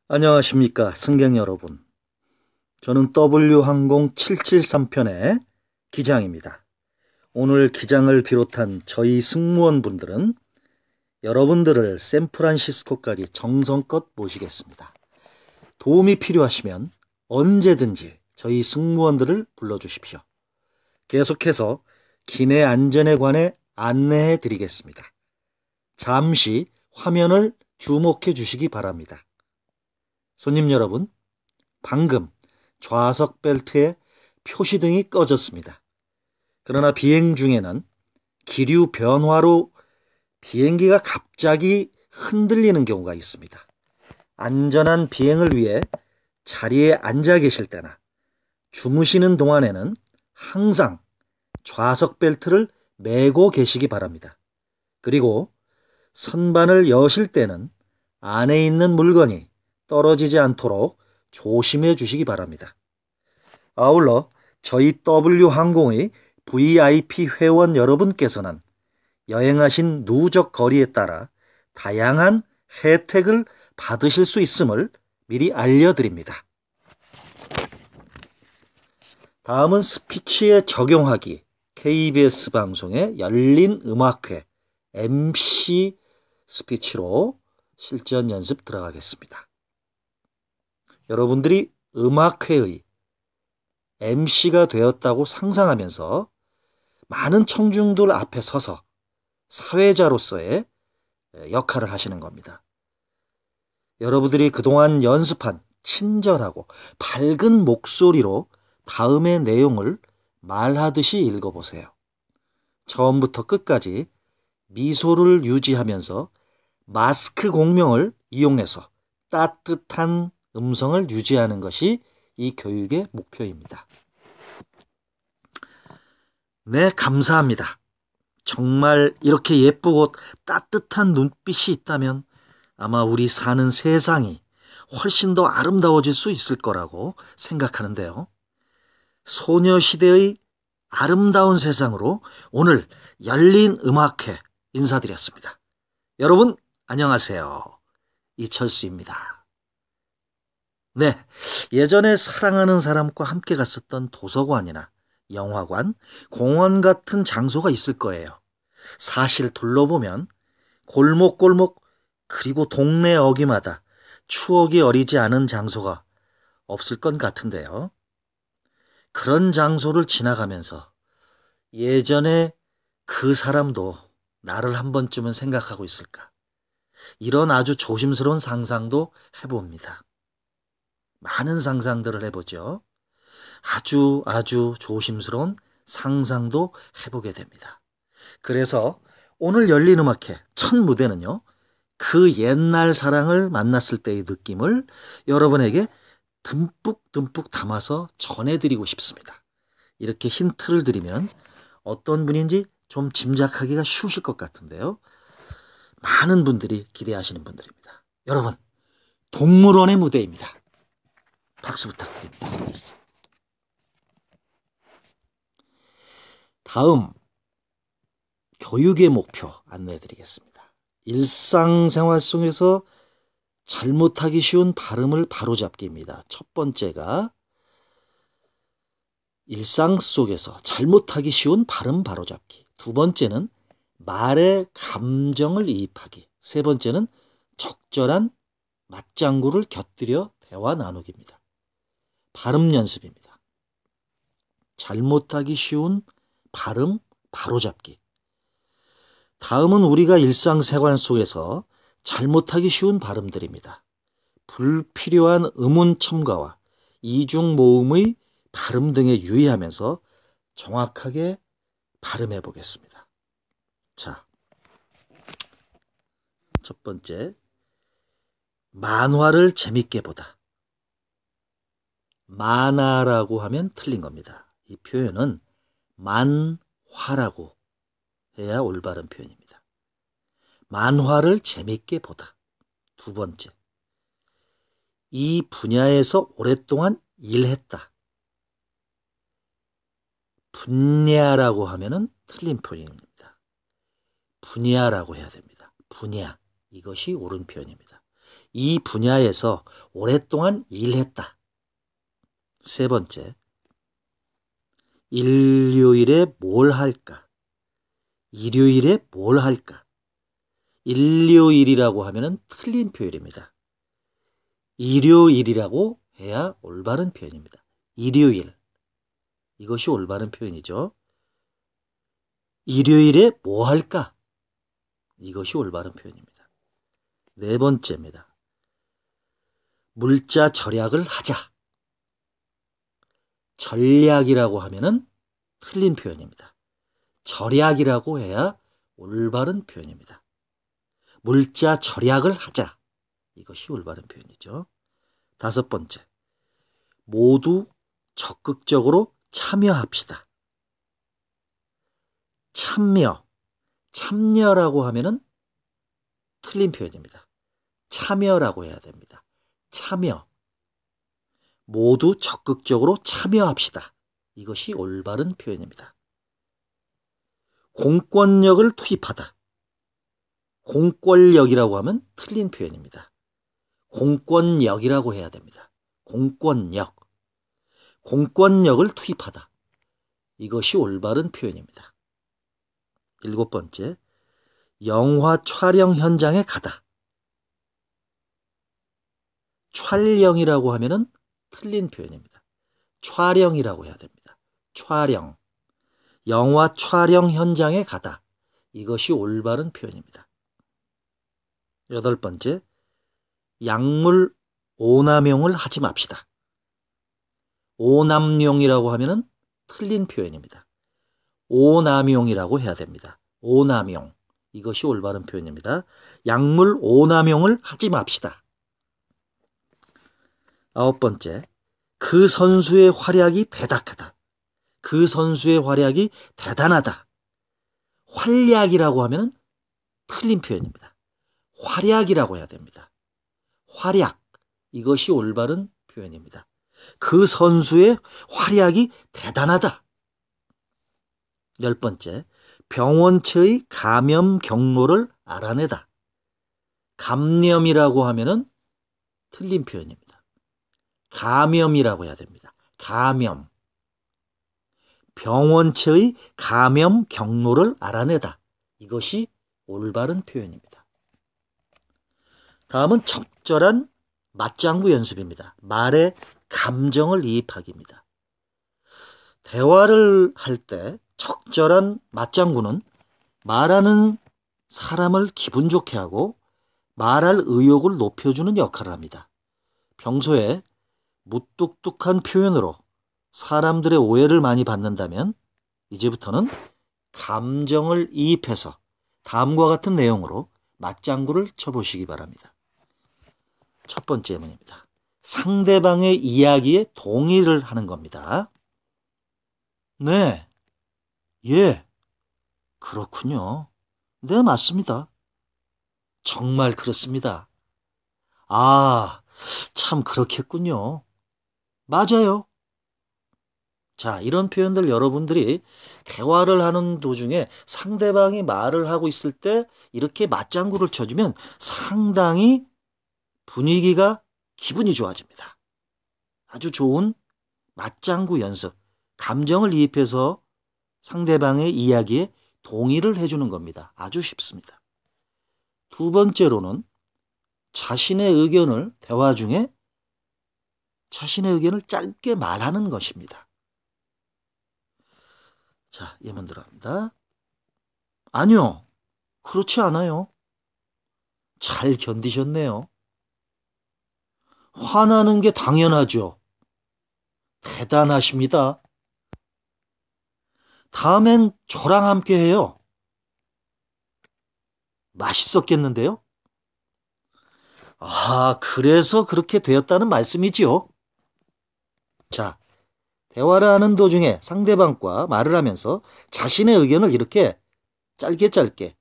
안녕하십니까, 승객 여러분. 저는 W항공 773편의 기장입니다. 오늘 기장을 비롯한 저희 승무원분들은 여러분들을 샌프란시스코까지 정성껏 모시겠습니다. 도움이 필요하시면 언제든지 저희 승무원들을 불러주십시오. 계속해서 기내 안전에 관해 안내해 드리겠습니다. 잠시 화면을 주목해 주시기 바랍니다. 손님 여러분, 방금 좌석 벨트에 표시등이 꺼졌습니다. 그러나 비행 중에는 기류 변화로 비행기가 갑자기 흔들리는 경우가 있습니다. 안전한 비행을 위해 자리에 앉아 계실 때나 주무시는 동안에는 항상 좌석 벨트를 매고 계시기 바랍니다. 그리고 선반을 여실 때는 안에 있는 물건이 떨어지지 않도록 조심해 주시기 바랍니다. 아울러 저희 W항공의 VIP 회원 여러분께서는 여행하신 누적 거리에 따라 다양한 혜택을 받으실 수 있음을 미리 알려드립니다. 다음은 스피치에 적용하기 KBS 방송의 열린 음악회 MC 스피치로 실전 연습 들어가겠습니다. 여러분들이 음악회의 MC가 되었다고 상상하면서 많은 청중들 앞에 서서 사회자로서의 역할을 하시는 겁니다. 여러분들이 그동안 연습한 친절하고 밝은 목소리로 다음의 내용을 말하듯이 읽어보세요. 처음부터 끝까지 미소를 유지하면서 마스크 공명을 이용해서 따뜻한 음성을 유지하는 것이 이 교육의 목표입니다. 네, 감사합니다. 정말 이렇게 예쁘고 따뜻한 눈빛이 있다면 아마 우리 사는 세상이 훨씬 더 아름다워질 수 있을 거라고 생각하는데요. 소녀시대의 아름다운 세상으로 오늘 열린 음악회 인사드렸습니다. 여러분 안녕하세요. 이철수입니다. 네, 예전에 사랑하는 사람과 함께 갔었던 도서관이나 영화관, 공원 같은 장소가 있을 거예요. 사실 둘러보면 골목골목 그리고 동네 어귀마다 추억이 어리지 않은 장소가 없을 것 같은데요. 그런 장소를 지나가면서 예전에 그 사람도 나를 한 번쯤은 생각하고 있을까? 이런 아주 조심스러운 상상도 해봅니다. 많은 상상들을 해보죠. 아주 조심스러운 상상도 해보게 됩니다. 그래서 오늘 열린 음악회 첫 무대는요, 그 옛날 사랑을 만났을 때의 느낌을 여러분에게 듬뿍 담아서 전해드리고 싶습니다. 이렇게 힌트를 드리면 어떤 분인지 좀 짐작하기가 쉬우실 것 같은데요. 많은 분들이 기대하시는 분들입니다. 여러분, 동물원의 무대입니다. 박수 부탁드립니다. 다음, 교육의 목표 안내해 드리겠습니다. 일상생활 속에서 잘못하기 쉬운 발음을 바로잡기입니다. 첫 번째가 일상 속에서 잘못하기 쉬운 발음 바로잡기. 두 번째는 말에 감정을 이입하기. 세 번째는 적절한 맞장구를 곁들여 대화 나누기입니다. 발음 연습입니다. 잘못하기 쉬운 발음 바로잡기. 다음은 우리가 일상생활 속에서 잘못하기 쉬운 발음들입니다. 불필요한 음운 첨가와 이중 모음의 발음 등에 유의하면서 정확하게 발음해 보겠습니다. 자, 첫 번째, 만화를 재밌게 보다. 만화라고 하면 틀린 겁니다. 이 표현은 만화라고 해야 올바른 표현입니다. 만화를 재밌게 보다. 두 번째, 이 분야에서 오랫동안 일했다. 분야라고 하면은 틀린 표현입니다. 분야라고 해야 됩니다. 분야, 이것이 옳은 표현입니다. 이 분야에서 오랫동안 일했다. 세 번째, 일요일에 뭘 할까? 일요일에 뭘 할까? 일요일이라고 하면은 틀린 표현입니다. 일요일이라고 해야 올바른 표현입니다. 일요일. 이것이 올바른 표현이죠. 일요일에 뭐 할까? 이것이 올바른 표현입니다. 네 번째입니다. 물자 절약을 하자. 전략이라고 하면은 틀린 표현입니다. 절약이라고 해야 올바른 표현입니다. 물자 절약을 하자. 이것이 올바른 표현이죠. 다섯 번째, 모두 적극적으로 참여합시다. 참여라고 하면은 틀린 표현입니다. 참여라고 해야 됩니다. 참여. 모두 적극적으로 참여합시다. 이것이 올바른 표현입니다. 공권력을 투입하다. 공권력이라고 하면 틀린 표현입니다. 공권력이라고 해야 됩니다. 공권력. 공권력을 투입하다. 이것이 올바른 표현입니다. 일곱 번째, 영화 촬영 현장에 가다. 촬영이라고 하면은 틀린 표현입니다. 촬영이라고 해야 됩니다. 촬영. 영화 촬영 현장에 가다. 이것이 올바른 표현입니다. 여덟 번째, 약물 오남용을 하지 맙시다. 오남용이라고 하면은 틀린 표현입니다. 오남용이라고 해야 됩니다. 오남용. 이것이 올바른 표현입니다. 약물 오남용을 하지 맙시다. 아홉 번째, 그 선수의 활약이 대단하다. 그 선수의 활약이 대단하다. 활약이라고 하면은 틀린 표현입니다. 활약이라고 해야 됩니다. 활약. 이것이 올바른 표현입니다. 그 선수의 활약이 대단하다. 열 번째, 병원체의 감염 경로를 알아내다. 감염이라고 하면은 틀린 표현입니다. 감염이라고 해야 됩니다. 감염. 병원체의 감염 경로를 알아내다. 이것이 올바른 표현입니다. 다음은 적절한 맞장구 연습입니다. 말에 감정을 이입하기입니다. 대화를 할 때 적절한 맞장구는 말하는 사람을 기분 좋게 하고 말할 의욕을 높여주는 역할을 합니다. 평소에 무뚝뚝한 표현으로 사람들의 오해를 많이 받는다면 이제부터는 감정을 이입해서 다음과 같은 내용으로 맞장구를 쳐보시기 바랍니다. 첫 번째 예문입니다. 상대방의 이야기에 동의를 하는 겁니다. 네, 예, 그렇군요. 네, 맞습니다. 정말 그렇습니다. 아, 참 그렇겠군요. 맞아요. 자, 이런 표현들 여러분들이 대화를 하는 도중에 상대방이 말을 하고 있을 때 이렇게 맞장구를 쳐주면 상당히 분위기가 기분이 좋아집니다. 아주 좋은 맞장구 연습, 감정을 이입해서 상대방의 이야기에 동의를 해주는 겁니다. 아주 쉽습니다. 두 번째로는 자신의 의견을 대화 중에 자신의 의견을 짧게 말하는 것입니다. 자, 예문 들어갑니다. 아니요, 그렇지 않아요. 잘 견디셨네요. 화나는 게 당연하죠. 대단하십니다. 다음엔 저랑 함께 해요. 맛있었겠는데요? 아, 그래서 그렇게 되었다는 말씀이지요. 자, 대화를 하는 도중에 상대방과 말을 하면서 자신의 의견을 이렇게 짧게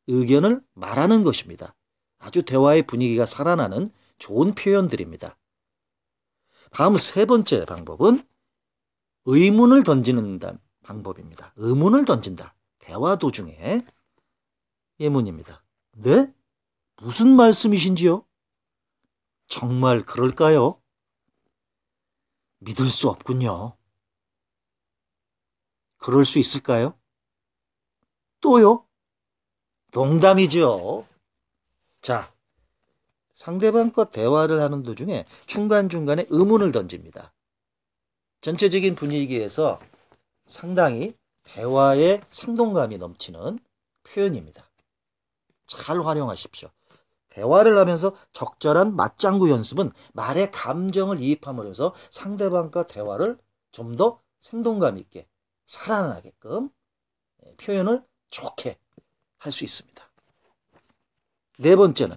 의견을 말하는 것입니다. 아주 대화의 분위기가 살아나는 좋은 표현들입니다. 다음 세 번째 방법은 의문을 던지는 방법입니다. 의문을 던진다. 대화 도중에 예문입니다. 네? 무슨 말씀이신지요? 정말 그럴까요? 믿을 수 없군요. 그럴 수 있을까요? 또요? 농담이죠. 자, 상대방과 대화를 하는 도중에 중간중간에 의문을 던집니다. 전체적인 분위기에서 상당히 대화에 생동감이 넘치는 표현입니다. 잘 활용하십시오. 대화를 하면서 적절한 맞장구 연습은 말의 감정을 이입함으로써 상대방과 대화를 좀 더 생동감 있게 살아나게끔 표현을 좋게 할 수 있습니다. 네 번째는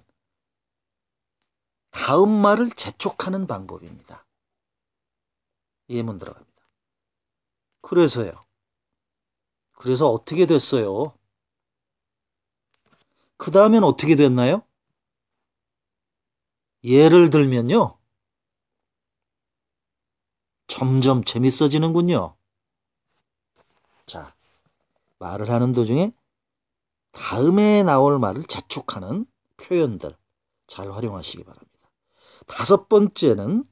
다음 말을 재촉하는 방법입니다. 예문 들어갑니다. 그래서요. 그래서 어떻게 됐어요? 그 다음엔 어떻게 됐나요? 예를 들면요. 점점 재밌어지는군요. 자, 말을 하는 도중에 다음에 나올 말을 재촉하는 표현들 잘 활용하시기 바랍니다. 다섯 번째는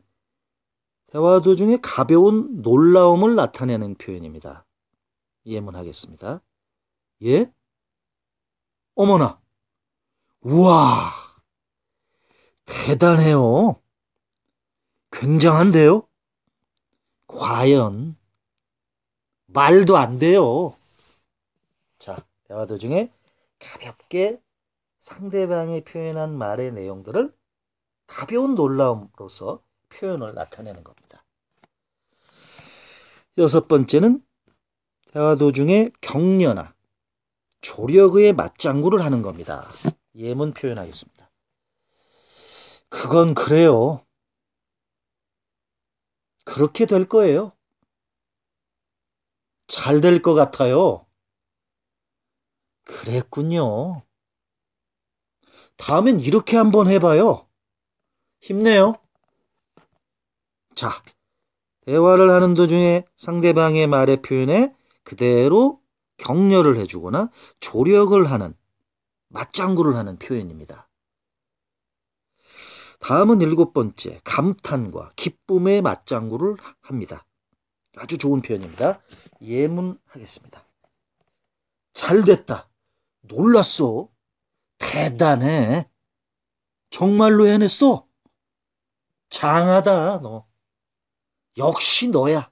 대화 도중에 가벼운 놀라움을 나타내는 표현입니다. 예문하겠습니다. 예? 어머나! 우와! 대단해요. 굉장한데요? 과연 말도 안 돼요. 자, 대화 도중에 가볍게 상대방이 표현한 말의 내용들을 가벼운 놀라움으로써 표현을 나타내는 겁니다. 여섯 번째는 대화 도중에 격려나 조력의 맞장구를 하는 겁니다. 예문 표현하겠습니다. 그건 그래요. 그렇게 될 거예요. 잘 될 것 같아요. 그랬군요. 다음엔 이렇게 한번 해봐요. 힘내요. 자, 대화를 하는 도중에 상대방의 말의 표현에 그대로 격려를 해주거나 조력을 하는, 맞장구를 하는 표현입니다. 다음은 일곱 번째, 감탄과 기쁨의 맞장구를 합니다. 아주 좋은 표현입니다. 예문하겠습니다. 잘됐다. 놀랐어. 대단해. 정말로 해냈어. 장하다, 너. 역시 너야.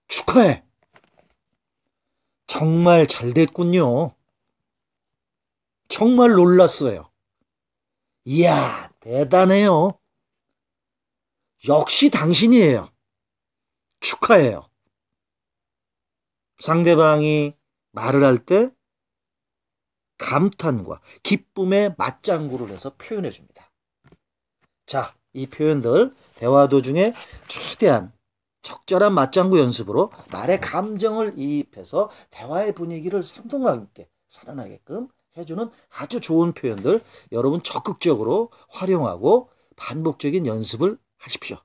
축하해. 정말 잘됐군요. 정말 놀랐어요. 이야, 대단해요. 역시 당신이에요. 축하해요. 상대방이 말을 할 때 감탄과 기쁨의 맞장구를 해서 표현해 줍니다. 자, 이 표현들 대화 도중에 최대한 적절한 맞장구 연습으로 말의 감정을 이입해서 대화의 분위기를 생동감 있게 살아나게끔 해주는 아주 좋은 표현들 여러분 적극적으로 활용하고 반복적인 연습을 하십시오.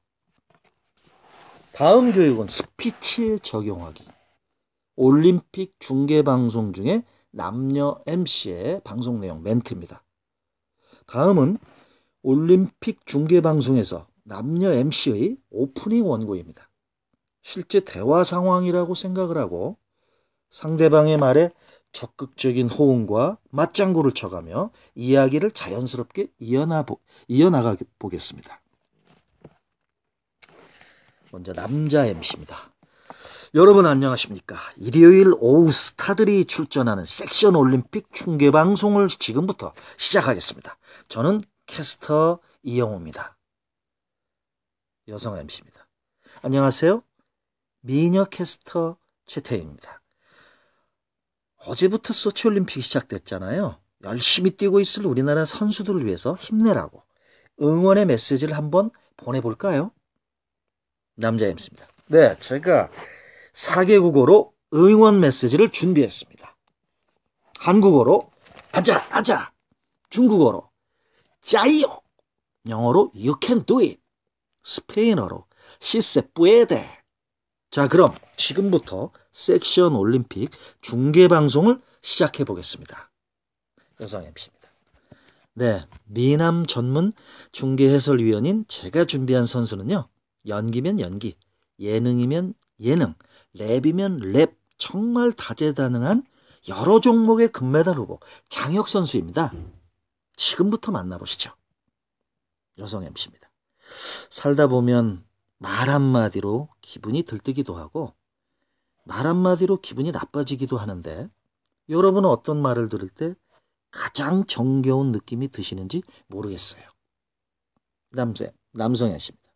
다음 교육은 스피치에 적용하기. 올림픽 중계방송 중에 남녀 MC의 방송 내용 멘트입니다. 다음은 올림픽 중계방송에서 남녀 MC의 오프닝 원고입니다. 실제 대화 상황이라고 생각을 하고 상대방의 말에 적극적인 호응과 맞장구를 쳐가며 이야기를 자연스럽게 이어나가 보겠습니다. 먼저 남자 MC입니다. 여러분 안녕하십니까? 일요일 오후 스타들이 출전하는 섹션 올림픽 중계방송을 지금부터 시작하겠습니다. 저는 캐스터 이영호입니다. 여성 MC입니다. 안녕하세요. 미녀 캐스터 최태희입니다. 어제부터 소치올림픽이 시작됐잖아요. 열심히 뛰고 있을 우리나라 선수들을 위해서 힘내라고 응원의 메시지를 한번 보내볼까요? 남자 MC입니다. 네, 제가 4개 국어로 응원 메시지를 준비했습니다. 한국어로 아자 아자, 중국어로 짜이요, 영어로 you can do it, 스페인어로 si se puede. 자, 그럼 지금부터 섹션 올림픽 중계방송을 시작해 보겠습니다. 여성 MC입니다. 네, 미남 전문 중계 해설위원인 제가 준비한 선수는요. 연기면 연기, 예능이면 예능, 랩이면 랩, 정말 다재다능한 여러 종목의 금메달 후보 장혁 선수입니다. 지금부터 만나보시죠. 여성 MC입니다. 살다 보면 말 한마디로 기분이 들뜨기도 하고 말 한마디로 기분이 나빠지기도 하는데 여러분은 어떤 말을 들을 때 가장 정겨운 느낌이 드시는지 모르겠어요. 남성 MC입니다.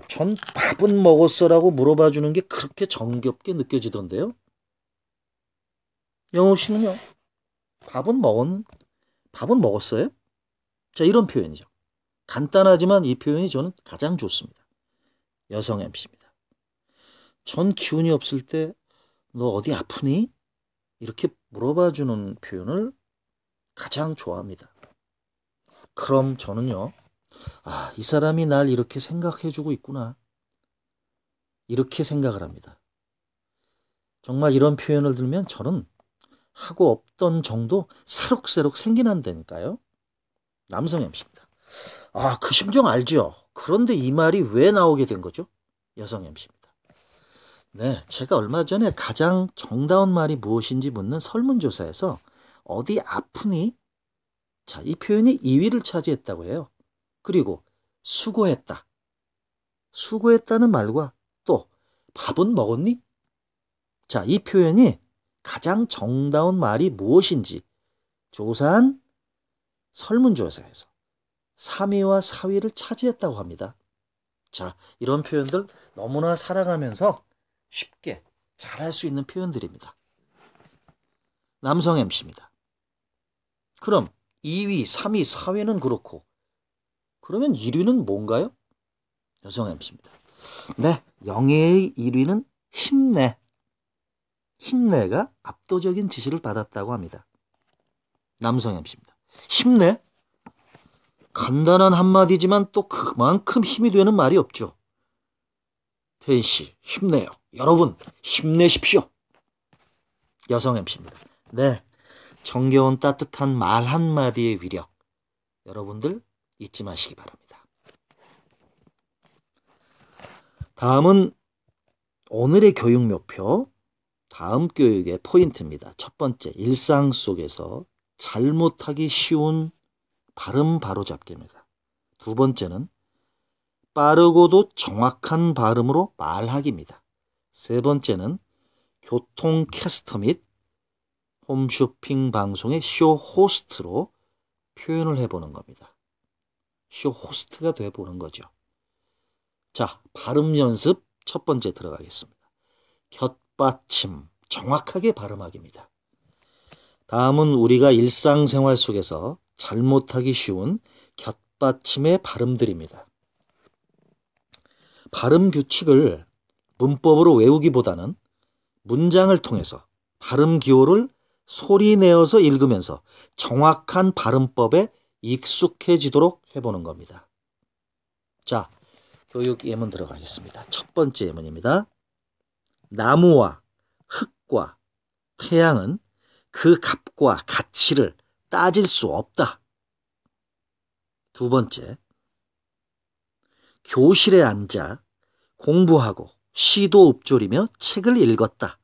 전 밥은 먹었어라고 물어봐 주는 게 그렇게 정겹게 느껴지던데요. 영호 씨는요? 밥은 먹었어요? 자, 이런 표현이죠. 간단하지만 이 표현이 저는 가장 좋습니다. 여성 MC입니다. 전 기운이 없을 때 너 어디 아프니? 이렇게 물어봐 주는 표현을 가장 좋아합니다. 그럼 저는요. 이 사람이 날 이렇게 생각해 주고 있구나. 이렇게 생각을 합니다. 정말 이런 표현을 들으면 저는 하고 없던 정도 새록새록 생기난다니까요. 남성 MC입니다. 그 심정 알죠? 그런데 이 말이 왜 나오게 된 거죠? 여성 MC입니다. 네, 제가 얼마 전에 가장 정다운 말이 무엇인지 묻는 설문조사에서 어디 아프니? 자, 이 표현이 2위를 차지했다고 해요. 그리고 수고했다. 수고했다는 말과 또 밥은 먹었니? 자, 이 표현이 가장 정다운 말이 무엇인지 조사한 설문조사에서 3위와 4위를 차지했다고 합니다. 자, 이런 표현들 너무나 살아가면서 쉽게 잘할 수 있는 표현들입니다. 남성 MC입니다. 그럼 2위, 3위, 4위는 그렇고 그러면 1위는 뭔가요? 여성 MC입니다. 네, 영예의 1위는 힘내. 힘내가 압도적인 지지를 받았다고 합니다. 남성 MC입니다. 힘내? 간단한 한마디지만 또 그만큼 힘이 되는 말이 없죠. 태인 씨, 힘내요. 여러분, 힘내십시오. 여성 MC입니다. 네, 정겨운 따뜻한 말 한마디의 위력. 여러분들 잊지 마시기 바랍니다. 다음은 오늘의 교육 목표, 다음 교육의 포인트입니다. 첫 번째, 일상 속에서 잘못하기 쉬운 발음 바로잡기입니다. 두 번째는 빠르고도 정확한 발음으로 말하기입니다. 세 번째는 교통 캐스터 및 홈쇼핑 방송의 쇼 호스트로 표현을 해보는 겁니다. 쇼 호스트가 돼보는 거죠. 자, 발음 연습 첫 번째 들어가겠습니다. 곁받침, 정확하게 발음하기입니다. 다음은 우리가 일상생활 속에서 잘못하기 쉬운 곁받침의 발음들입니다. 발음 규칙을 문법으로 외우기보다는 문장을 통해서 발음 기호를 소리 내어서 읽으면서 정확한 발음법에 익숙해지도록 해보는 겁니다. 자, 교육 예문 들어가겠습니다. 첫 번째 예문입니다. 나무와 흙과 태양은 그 값과 가치를 따질 수 없다. 두 번째, 교실에 앉아 공부하고 시도 읊조리며 책을 읽었다.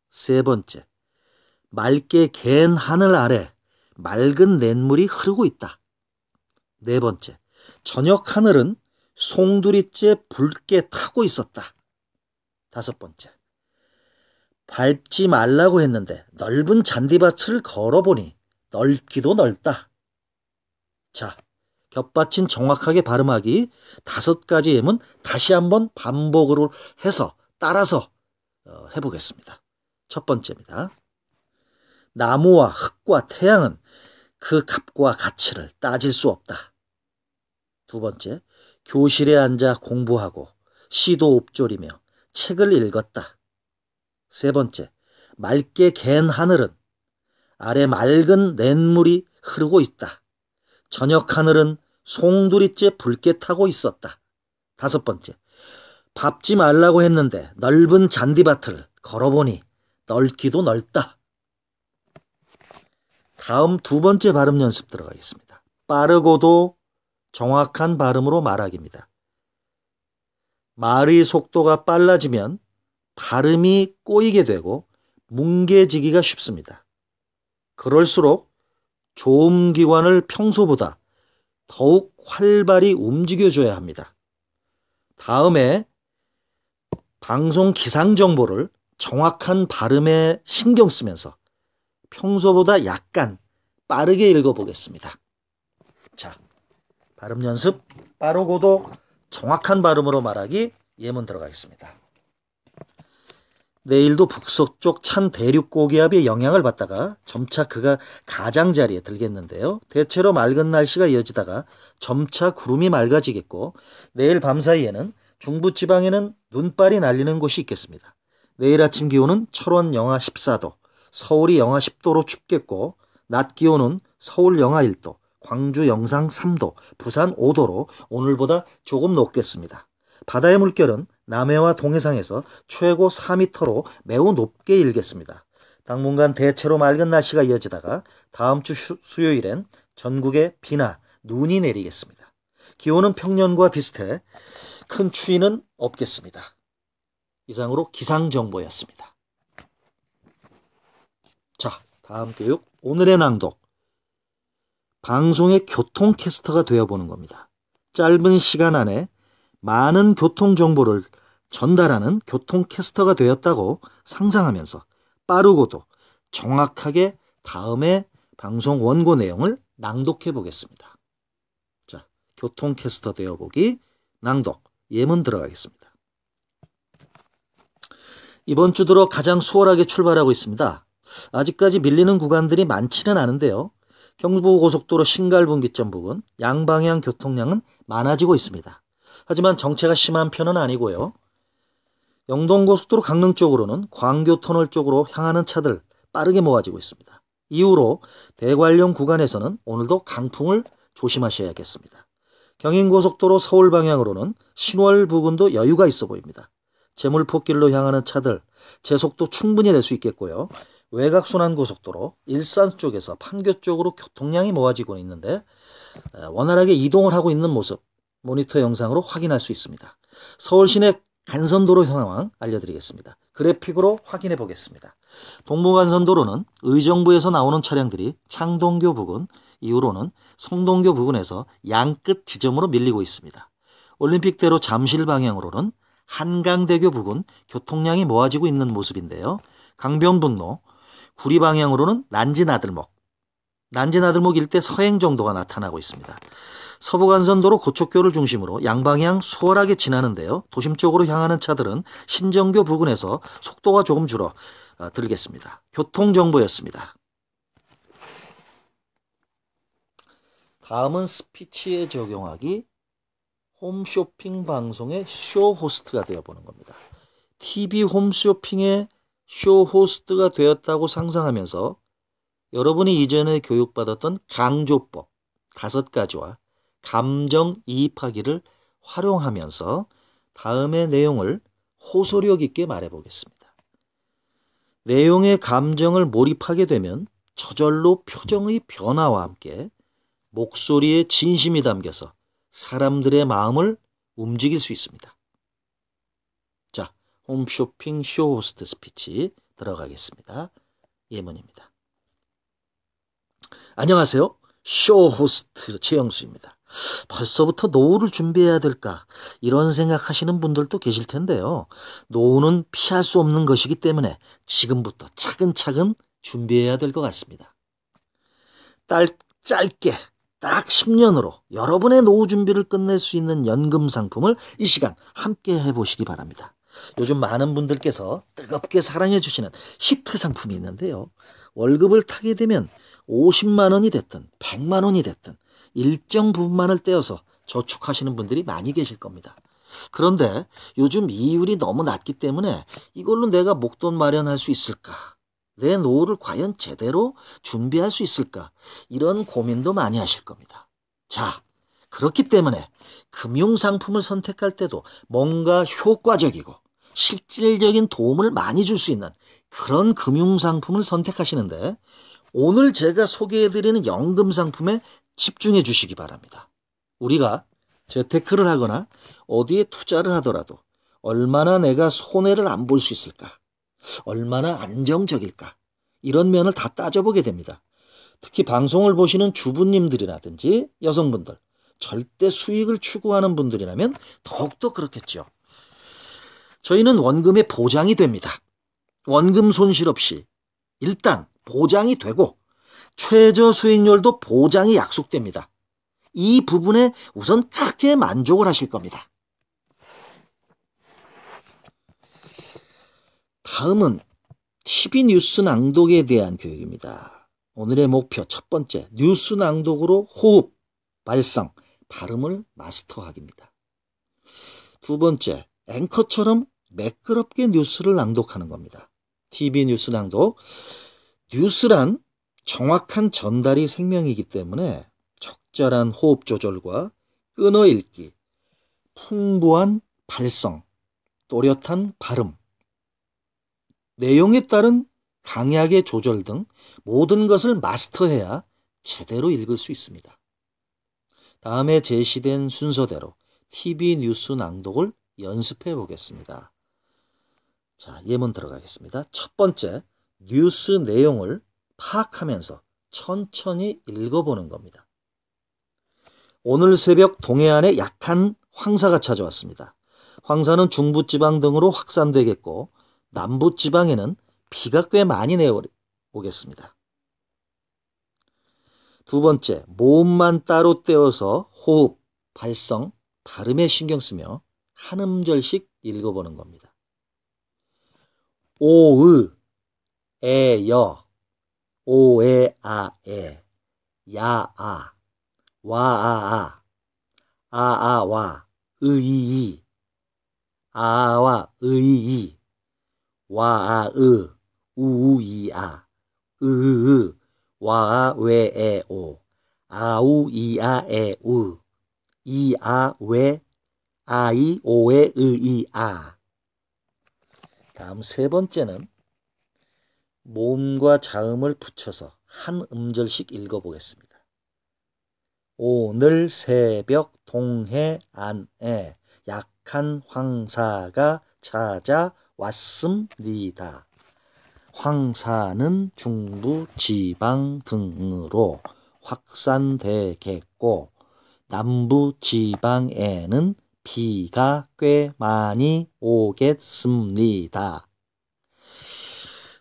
세 번째, 맑게 갠 하늘 아래 맑은 냇물이 흐르고 있다. 네 번째, 저녁 하늘은 송두리째 붉게 타고 있었다. 다섯 번째, 밟지 말라고 했는데 넓은 잔디밭을 걸어보니 넓기도 넓다. 자, 겹받침 정확하게 발음하기 5가지 예문 다시 한번 반복으로 해서 따라서 해보겠습니다. 첫 번째입니다. 나무와 흙과 태양은 그 값과 가치를 따질 수 없다. 두 번째, 교실에 앉아 공부하고 시도 읊조리며 책을 읽었다. 세 번째, 맑게 갠 하늘은 아래 맑은 냇물이 흐르고 있다. 저녁 하늘은 송두리째 붉게 타고 있었다. 다섯 번째, 밟지 말라고 했는데 넓은 잔디밭을 걸어보니 넓기도 넓다. 다음 두 번째 발음 연습 들어가겠습니다. 빠르고도 정확한 발음으로 말하기입니다. 말의 속도가 빨라지면 발음이 꼬이게 되고 뭉개지기가 쉽습니다. 그럴수록 조음기관을 평소보다 더욱 활발히 움직여줘야 합니다. 다음에 방송 기상 정보를 정확한 발음에 신경 쓰면서 평소보다 약간 빠르게 읽어보겠습니다. 자, 발음 연습, 빠르고도 정확한 발음으로 말하기 예문 들어가겠습니다. 내일도 북서쪽 찬 대륙 고기압의 영향을 받다가 점차 그가 가장자리에 들겠는데요. 대체로 맑은 날씨가 이어지다가 점차 구름이 맑아지겠고 내일 밤사이에는 중부지방에는 눈발이 날리는 곳이 있겠습니다. 내일 아침 기온은 철원 영하 14도, 서울이 영하 10도로 춥겠고 낮 기온은 서울 영하 1도, 광주 영상 3도, 부산 5도로 오늘보다 조금 높겠습니다. 바다의 물결은 남해와 동해상에서 최고 4m로 매우 높게 일겠습니다. 당분간 대체로 맑은 날씨가 이어지다가 다음 주 수요일엔 전국에 비나 눈이 내리겠습니다. 기온은 평년과 비슷해 큰 추위는 없겠습니다. 이상으로 기상정보였습니다. 자, 다음 교육 오늘의 낭독. 방송의 교통캐스터가 되어보는 겁니다. 짧은 시간 안에 많은 교통정보를 전달하는 교통캐스터가 되었다고 상상하면서 빠르고도 정확하게 다음의 방송 원고 내용을 낭독해 보겠습니다. 자, 교통캐스터 되어보기 낭독 예문 들어가겠습니다. 이번 주 들어 가장 수월하게 출발하고 있습니다. 아직까지 밀리는 구간들이 많지는 않은데요. 경부고속도로 신갈분기점 부근 양방향 교통량은 많아지고 있습니다. 하지만 정체가 심한 편은 아니고요. 영동고속도로 강릉 쪽으로는 광교터널 쪽으로 향하는 차들 빠르게 모아지고 있습니다. 이후로 대관령 구간에서는 오늘도 강풍을 조심하셔야겠습니다. 경인고속도로 서울 방향으로는 신월 부근도 여유가 있어 보입니다. 제물포길로 향하는 차들 제속도 충분히 낼 수 있겠고요. 외곽순환고속도로 일산 쪽에서 판교 쪽으로 교통량이 모아지고 있는데 원활하게 이동을 하고 있는 모습 모니터 영상으로 확인할 수 있습니다. 서울 시내 간선도로 상황 알려드리겠습니다. 그래픽으로 확인해 보겠습니다. 동부간선도로는 의정부에서 나오는 차량들이 창동교 부근 이후로는 성동교 부근에서 양끝 지점으로 밀리고 있습니다. 올림픽대로 잠실 방향으로는 한강대교 부근 교통량이 모아지고 있는 모습인데요. 강변북로 구리 방향으로는 난지나들목 일대 서행 정도가 나타나고 있습니다. 서부간선도로 고척교를 중심으로 양방향 수월하게 지나는데요. 도심 쪽으로 향하는 차들은 신정교 부근에서 속도가 조금 줄어 들겠습니다. 교통정보였습니다. 다음은 스피치에 적용하기 홈쇼핑 방송의 쇼 호스트가 되어보는 겁니다. TV 홈쇼핑의 쇼 호스트가 되었다고 상상하면서 여러분이 이전에 교육받았던 강조법 5가지와 감정이입하기를 활용하면서 다음의 내용을 호소력 있게 말해보겠습니다. 내용의 감정을 몰입하게 되면 저절로 표정의 변화와 함께 목소리에 진심이 담겨서 사람들의 마음을 움직일 수 있습니다. 자, 홈쇼핑 쇼호스트 스피치 들어가겠습니다. 예문입니다. 안녕하세요. 쇼호스트 최영수입니다. 벌써부터 노후를 준비해야 될까 이런 생각하시는 분들도 계실 텐데요. 노후는 피할 수 없는 것이기 때문에 지금부터 차근차근 준비해야 될 것 같습니다. 짧게 딱 10년으로 여러분의 노후 준비를 끝낼 수 있는 연금 상품을 이 시간 함께 해보시기 바랍니다. 요즘 많은 분들께서 뜨겁게 사랑해 주시는 히트 상품이 있는데요. 월급을 타게 되면 50만 원이 됐든 100만 원이 됐든 일정 부분만을 떼어서 저축하시는 분들이 많이 계실 겁니다. 그런데 요즘 이율이 너무 낮기 때문에 이걸로 내가 목돈 마련할 수 있을까? 내 노후를 과연 제대로 준비할 수 있을까? 이런 고민도 많이 하실 겁니다. 자, 그렇기 때문에 금융상품을 선택할 때도 뭔가 효과적이고 실질적인 도움을 많이 줄 수 있는 그런 금융상품을 선택하시는데 오늘 제가 소개해드리는 연금 상품에 집중해 주시기 바랍니다. 우리가 재테크를 하거나 어디에 투자를 하더라도 얼마나 내가 손해를 안 볼 수 있을까? 얼마나 안정적일까? 이런 면을 다 따져보게 됩니다. 특히 방송을 보시는 주부님들이라든지 여성분들, 절대 수익을 추구하는 분들이라면 더욱더 그렇겠죠. 저희는 원금에 보장이 됩니다. 원금 손실 없이 일단 보장이 되고 최저 수익률도 보장이 약속됩니다. 이 부분에 우선 크게 만족을 하실 겁니다. 다음은 TV 뉴스 낭독에 대한 교육입니다. 오늘의 목표 첫 번째, 뉴스 낭독으로 호흡, 발성, 발음을 마스터하기입니다. 두 번째, 앵커처럼 매끄럽게 뉴스를 낭독하는 겁니다. TV 뉴스 낭독. 뉴스란 정확한 전달이 생명이기 때문에 적절한 호흡 조절과 끊어읽기, 풍부한 발성, 또렷한 발음, 내용에 따른 강약의 조절 등 모든 것을 마스터해야 제대로 읽을 수 있습니다. 다음에 제시된 순서대로 TV 뉴스 낭독을 연습해 보겠습니다. 자, 예문 들어가겠습니다. 첫 번째, 뉴스 내용을 파악하면서 천천히 읽어보는 겁니다. 오늘 새벽 동해안에 약한 황사가 찾아왔습니다. 황사는 중부지방 등으로 확산되겠고 남부지방에는 비가 꽤 많이 내오겠습니다. 두 번째, 모음만 따로 떼어서 호흡, 발성, 발음에 신경 쓰며 한 음절씩 읽어보는 겁니다. 오의, 에여, 오에아에, 야아, 와아아, 아아와, 의이, 아와 의이, 와아으, 우이아, 으으, 와아웨에오, 아우이아에우, 이아웨, 아이오에의이아. 다음 세 번째는 모음과 자음을 붙여서 한 음절씩 읽어보겠습니다. 오늘 새벽 동해안에 약한 황사가 찾아왔습니다. 황사는 중부 지방 등으로 확산되겠고 남부 지방에는 비가 꽤 많이 오겠습니다.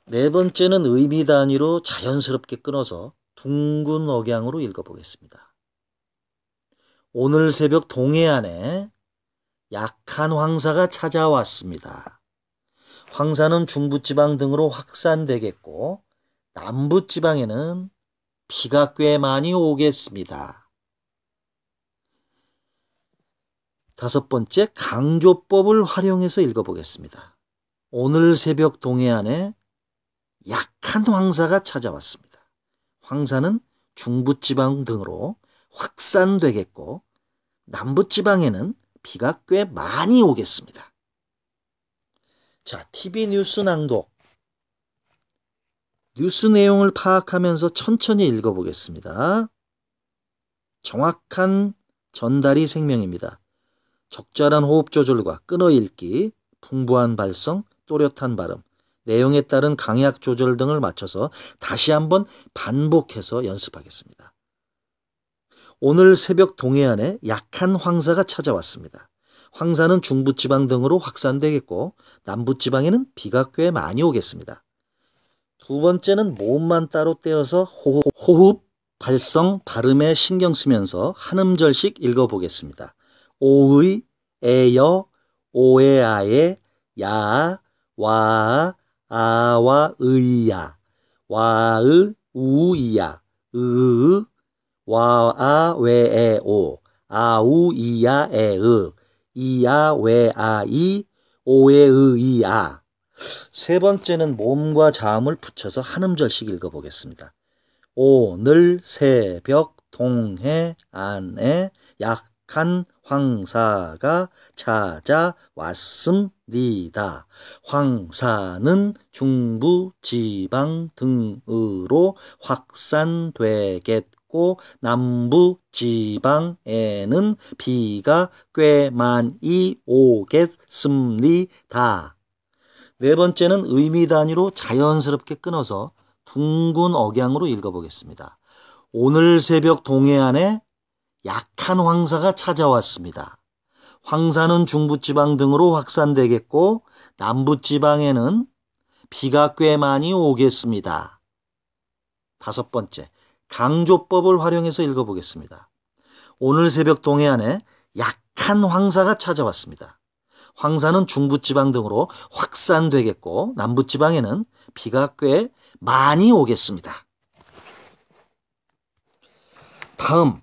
네 번째는 의미 단위로 자연스럽게 끊어서 둥근 억양으로 읽어보겠습니다. 오늘 새벽 동해안에 약한 황사가 찾아왔습니다. 황사는 중부지방 등으로 확산되겠고 남부지방에는 비가 꽤 많이 오겠습니다. 다섯 번째, 강조법을 활용해서 읽어보겠습니다. 오늘 새벽 동해안에 약한 황사가 찾아왔습니다. 황사는 중부지방 등으로 확산되겠고 남부지방에는 비가 꽤 많이 오겠습니다. 자, TV 뉴스 낭독. 뉴스 내용을 파악하면서 천천히 읽어보겠습니다. 정확한 전달이 생명입니다. 적절한 호흡 조절과 끊어읽기, 풍부한 발성, 또렷한 발음, 내용에 따른 강약 조절 등을 맞춰서 다시 한번 반복해서 연습하겠습니다. 오늘 새벽 동해안에 약한 황사가 찾아왔습니다. 황사는 중부지방 등으로 확산되겠고 남부지방에는 비가 꽤 많이 오겠습니다. 두 번째는 모음만 따로 떼어서 호흡, 발성, 발음에 신경 쓰면서 한 음절씩 읽어보겠습니다. 오의, 에여, 오에아에, 야아, 와아, 아와 의야, 와의, 우이야, 으으, 와아웨에오, 아우이야에으, 이야웨아이, 오에의이아. 세 번째는 모음과 자음을 붙여서 한 음절씩 읽어보겠습니다. 오늘 새벽 동해안에 약한 황사가 찾아왔습니다. 니다. 황사는 중부 지방 등으로 확산되겠고 남부 지방에는 비가 꽤 많이 오겠습니다. 네 번째는 의미 단위로 자연스럽게 끊어서 둥근 억양으로 읽어보겠습니다. 오늘 새벽 동해안에 약한 황사가 찾아왔습니다. 황사는 중부지방 등으로 확산되겠고 남부지방에는 비가 꽤 많이 오겠습니다. 다섯 번째, 강조법을 활용해서 읽어보겠습니다. 오늘 새벽 동해안에 약한 황사가 찾아왔습니다. 황사는 중부지방 등으로 확산되겠고 남부지방에는 비가 꽤 많이 오겠습니다. 다음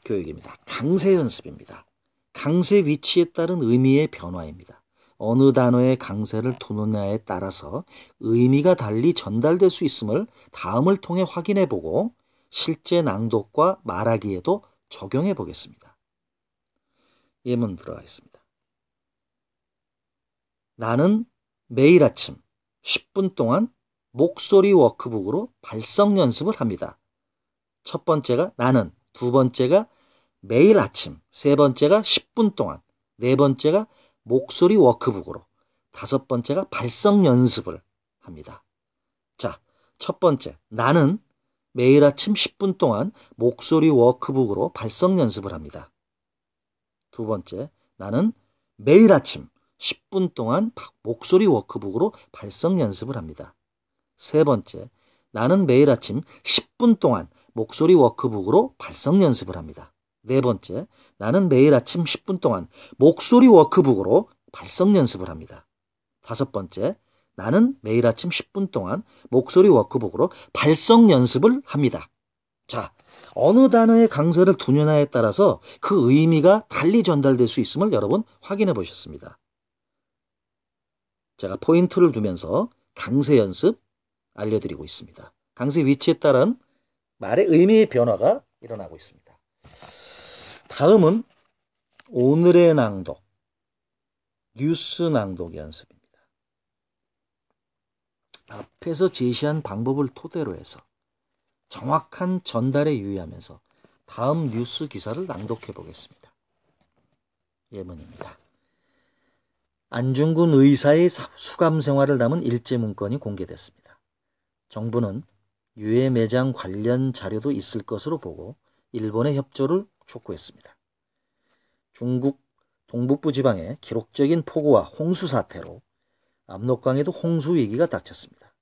교육입니다. 강세 연습입니다. 강세 위치에 따른 의미의 변화입니다. 어느 단어의 강세를 두느냐에 따라서 의미가 달리 전달될 수 있음을 다음을 통해 확인해 보고 실제 낭독과 말하기에도 적용해 보겠습니다. 예문 들어가 있습니다. 나는 매일 아침 10분 동안 목소리 워크북으로 발성 연습을 합니다. 첫 번째가 나는, 두 번째가 매일 아침, 세 번째가 10분 동안, 네 번째가 목소리 워크북으로, 다섯 번째가 발성 연습을 합니다. 자, 첫 번째, 나는 매일 아침 10분 동안 목소리 워크북으로 발성 연습을 합니다. 두 번째, 나는 매일 아침 10분 동안 목소리 워크북으로 발성 연습을 합니다. 세 번째, 나는 매일 아침 10분 동안 목소리 워크북으로 발성 연습을 합니다. 네 번째, 나는 매일 아침 10분 동안 목소리 워크북으로 발성 연습을 합니다. 다섯 번째, 나는 매일 아침 10분 동안 목소리 워크북으로 발성 연습을 합니다. 자, 어느 단어의 강세를 두느냐에 따라서 그 의미가 달리 전달될 수 있음을 여러분 확인해 보셨습니다. 제가 포인트를 두면서 강세 연습 알려드리고 있습니다. 강세 위치에 따른 말의 의미의 변화가 일어나고 있습니다. 다음은 오늘의 낭독, 뉴스 낭독 연습입니다. 앞에서 제시한 방법을 토대로 해서 정확한 전달에 유의하면서 다음 뉴스 기사를 낭독해 보겠습니다. 예문입니다. 안중근 의사의 수감 생활을 담은 일제 문건이 공개됐습니다. 정부는 유해 매장 관련 자료도 있을 것으로 보고 일본의 협조를 촉구했습니다. 중국 동북부 지방의 기록적인 폭우와 홍수 사태로 압록강에도 홍수 위기가 닥쳤습니다.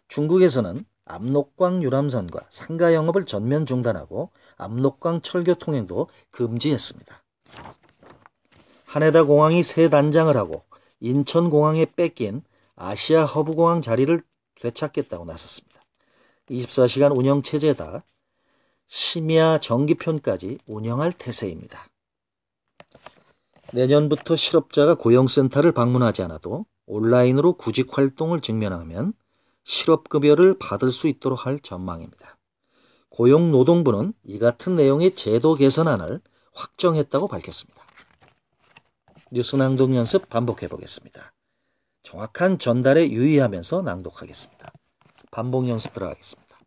중국에서는 압록강 유람선과 상가 영업을 전면 중단하고 압록강 철교 통행도 금지했습니다. 하네다 공항이 새 단장을 하고 인천공항에 뺏긴 아시아 허브공항 자리를 되찾겠다고 나섰습니다. 24시간 운영체제다 심야 정기편까지 운영할 태세입니다. 내년부터 실업자가 고용센터를 방문하지 않아도 온라인으로 구직 활동을 증명하면 실업급여를 받을 수 있도록 할 전망입니다. 고용노동부는 이 같은 내용의 제도 개선안을 확정했다고 밝혔습니다. 뉴스 낭독 연습 반복해 보겠습니다. 정확한 전달에 유의하면서 낭독하겠습니다. 반복 연습 들어가겠습니다.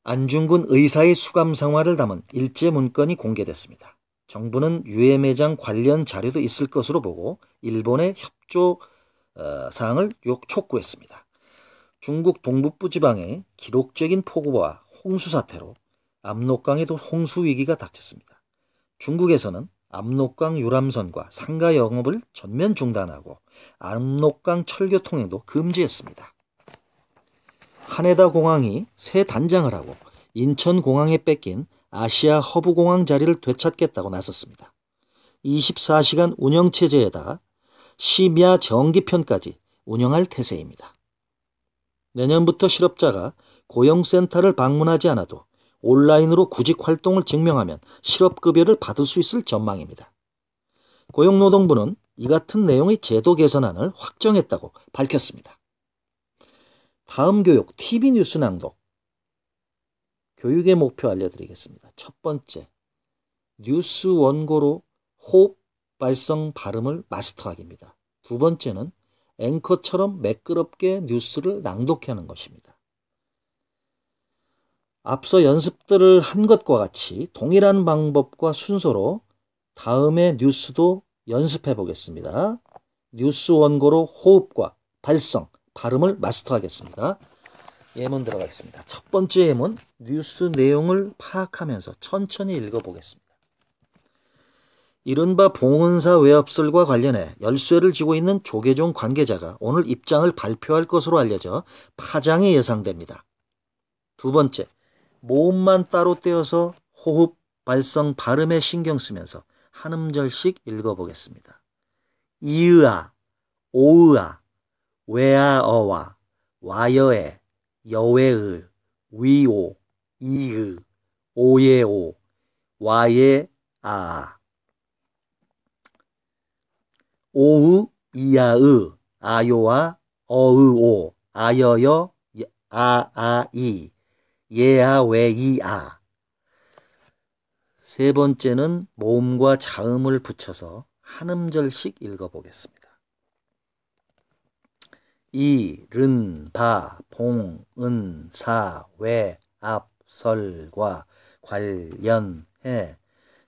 안중근 의사의 수감 생활을 담은 일제 문건이 공개됐습니다. 정부는 유해 매장 관련 자료도 있을 것으로 보고 일본의 협조 사항을 촉구했습니다. 중국 동북부 지방의 기록적인 폭우와 홍수 사태로 압록강에도 홍수 위기가 닥쳤습니다. 중국에서는 압록강 유람선과 상가 영업을 전면 중단하고 압록강 철교 통행도 금지했습니다. 하네다 공항이 새 단장을 하고 인천공항에 뺏긴 아시아 허브공항 자리를 되찾겠다고 나섰습니다. 24시간 운영체제에다 심야 정기편까지 운영할 태세입니다. 내년부터 실업자가 고용센터를 방문하지 않아도 온라인으로 구직 활동을 증명하면 실업급여를 받을 수 있을 전망입니다. 고용노동부는 이 같은 내용의 제도 개선안을 확정했다고 밝혔습니다. 다음 교육 TV 뉴스 낭독. 교육의 목표 알려드리겠습니다. 첫 번째, 뉴스 원고로 호흡 발성 발음을 마스터하기입니다. 두 번째는 앵커처럼 매끄럽게 뉴스를 낭독하는 것입니다. 앞서 연습들을 한 것과 같이 동일한 방법과 순서로 다음의 뉴스도 연습해 보겠습니다. 뉴스 원고로 호흡과 발성, 발음을 마스터하겠습니다. 예문 들어가겠습니다. 첫 번째 예문, 뉴스 내용을 파악하면서 천천히 읽어보겠습니다. 이른바 봉은사 외압설과 관련해 열쇠를 쥐고 있는 조계종 관계자가 오늘 입장을 발표할 것으로 알려져 파장이 예상됩니다. 두 번째, 모음만 따로 떼어서 호흡, 발성, 발음에 신경 쓰면서 한 음절씩 읽어보겠습니다. 이으아, 오으아, 외아어와, 와여에, 여외의, 위오, 이의, 오예오, 와예아. 오의, 이아의, 아요와, 어의오, 아여여, 아아이, 예아외이아. 세 번째는 모음과 자음을 붙여서 한 음절씩 읽어보겠습니다. 이른바 봉은사 외압설과 관련해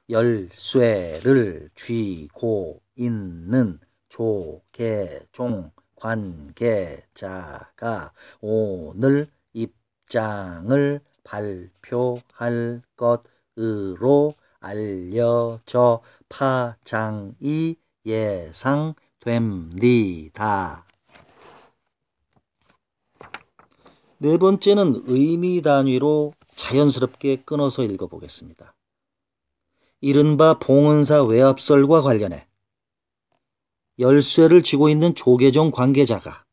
열쇠를 쥐고 있는 조계종 관계자가 오늘 입장을 발표할 것으로 알려져 파장이 예상됩니다. 네 번째는 의미 단위로 자연스럽게 끊어서 읽어보겠습니다. 이른바 봉은사 외압설과 관련해 열쇠를 쥐고 있는 조계종 관계자가